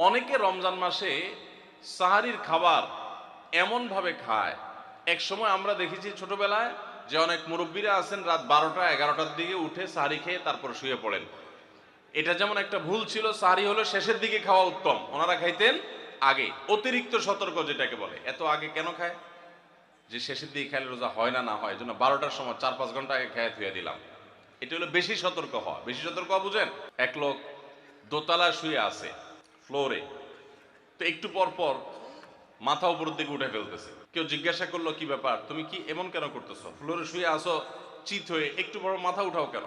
অনেকে রমজান মাসে সাহারির খাবার এমনভাবে খায়, এক সময় আমরা দেখেছি ছোটবেলায় যে অনেক মুরব্বীরা আছেন রাত 12টা-11টার দিকে উঠে সাহারি খেয়ে তারপর শুয়ে পড়েন। এটা যেমন একটা ভুল ছিল, সাহারি হলো শেষের দিকে খাওয়া উত্তম, ওনারা খাইতেন আগে। অতিরিক্ত সতর্ক যেটাকে বলে, এত আগে কেন খায়? যে শেষের দিকে খাইলে রোজা হয় না, না হয় জন্য 12টার সময় 4-5 ঘন্টা আগে খেয়ে ধুয়ে দিলাম। এটা হলো বেশি সতর্ক হওয়া। বেশি সতর্ক হওয়া বুঝেন? এক লোক দোতলা শুয়ে আছে ফ্লোরে, তো একটু পর পর মাথা উপরের দিকে উঠে ফেলতেছে। কেউ জিজ্ঞাসা করলো কি ব্যাপার, তুমি কি এমন কেন করতেছো? ফ্লোরে শুয়ে আসো চিত হয়ে, একটু বড় মাথা উঠাও কেন?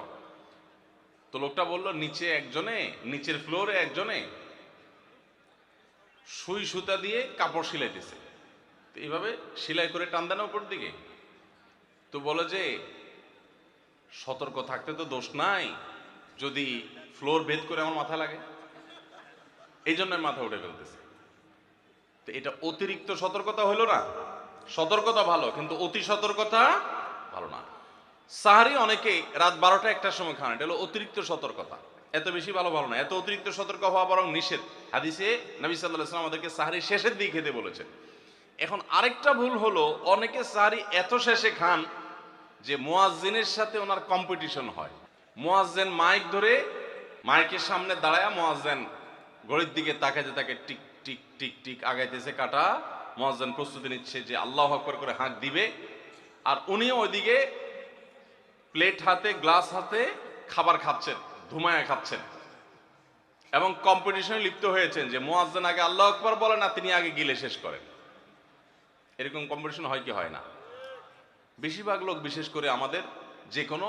তো লোকটা বলল, নিচের ফ্লোরে একজনে সুই সুতা দিয়ে কাপড় সিলাইতেছে, তো এইভাবে সেলাই করে টান দেন উপর দিকে। তো বলে যে সতর্ক থাকতে তো দোষ নাই, যদি ফ্লোর ভেদ করে আমার মাথা লাগে, এই জন্য মাথা উঠে ফেলতেছে। তো এটা অতিরিক্ত সতর্কতা হলো না? সতর্কতা ভালো, কিন্তু অতি সতর্কতা ভালো না। সাহারি অনেকে রাত 12টা-1টার সময় খান, এটা হলো অতিরিক্ত সতর্কতা। এত বেশি ভালো না, এত অতিরিক্ত সতর্ক হওয়া বরং নিষেধ। হাদিসে নবী সাল্লাল্লাহু আলাইহি ওয়াসাল্লাম আমাদেরকে সাহারি শেষের দিকে খেতে বলেছেন। এখন আরেকটা ভুল হলো, অনেকে সাহারি এত শেষে খান যে মুয়াজ্জিনের সাথে ওনার কম্পিটিশন হয়। মুয়াজ্জিন মাইক ধরে মাইকের সামনে দাঁড়ায়, মুয়াজ্জিন ঘড়ির দিকে তাকাইতে তাকে টিক টিক টিক টিক আগাইতেছে কাটা। মুয়াজ্জিন প্রস্তুতি নিচ্ছে যে আল্লাহু আকবার করে হাঁক দিবে, আর উনিও ওইদিকে প্লেট হাতে গ্লাস হাতে খাবার খাচ্ছেন, ধুমায়া খাচ্ছেন, এবং কম্পিটিশনে লিপ্ত হয়েছেন যে মুয়াজ্জিন আগে আল্লাহু আকবার বলে না, তিনি আগে গিলে শেষ করেন। এরকম কম্পিটিশন হয় কি হয় না? বেশিরভাগ লোক, বিশেষ করে আমাদের যে কোনো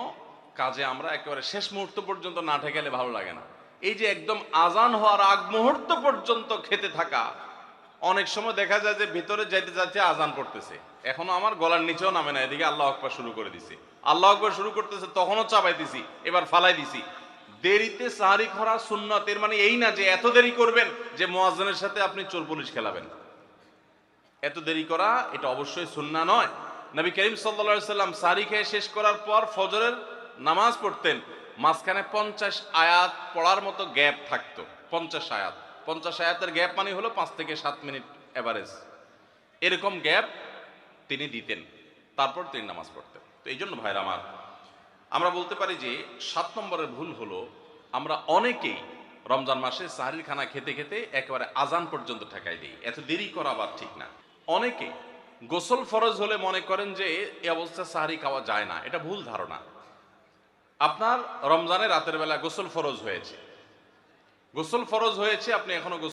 কাজে আমরা একেবারে শেষ মুহূর্ত পর্যন্ত না ঠেকালে ভালো লাগে না। এই যে একদম আজান হওয়ার আগ মুহূর্ত পর্যন্ত খেতে থাকা, অনেক সময় দেখা যায় যে ভিতরে যাইতে যাচ্ছে আজান পড়তেছে, এখনো আমার গলার নিচেও নামে না, এদিকে আল্লাহু আকবার শুরু করে দিছি, আল্লাহু আকবার শুরু করতেছে, তখনও চাপাই দিছি, এবার ফালাই দিছি। দেরিতে সাহারি খাওয়া সুন্নাত, এর মানে এই না যে এত দেরি করবেন যে মুয়াজ্জিনের সাথে আপনি চোর পুলিশ খেলাবেন। এত দেরি করা এটা অবশ্যই সুন্নাহ নয়। নবী করিম সাল্লাল্লাহু আলাইহি সাল্লাম সাহারি খেয়ে শেষ করার পর ফজরের নামাজ পড়তেন, মাঝখানে 50 আয়াত পড়ার মতো গ্যাপ থাকতো। 50 আয়াত, 50 আয়াতের গ্যাপ মানে হলো 5 থেকে 7 মিনিট এভারেজ, এরকম গ্যাপ তিনি দিতেন, তারপর তিনি নামাজ পড়তেন। তো এই জন্য ভাইরা আমার, আমরা বলতে পারি যে 7 নম্বরের ভুল হলো, আমরা অনেকেই রমজান মাসে সাহারির খানা খেতে খেতে একেবারে আজান পর্যন্ত ঠেকাই দিই। এত দেরি করা আবার ঠিক না। অনেকে গোসল ফরজ হলে মনে করেন যে এই অবস্থায় সাহারি খাওয়া যায় না, এটা ভুল ধারণা। আপনার রমজানে রাতের বেলা গোসল ফরজ হয়েছে, আপনি এখনো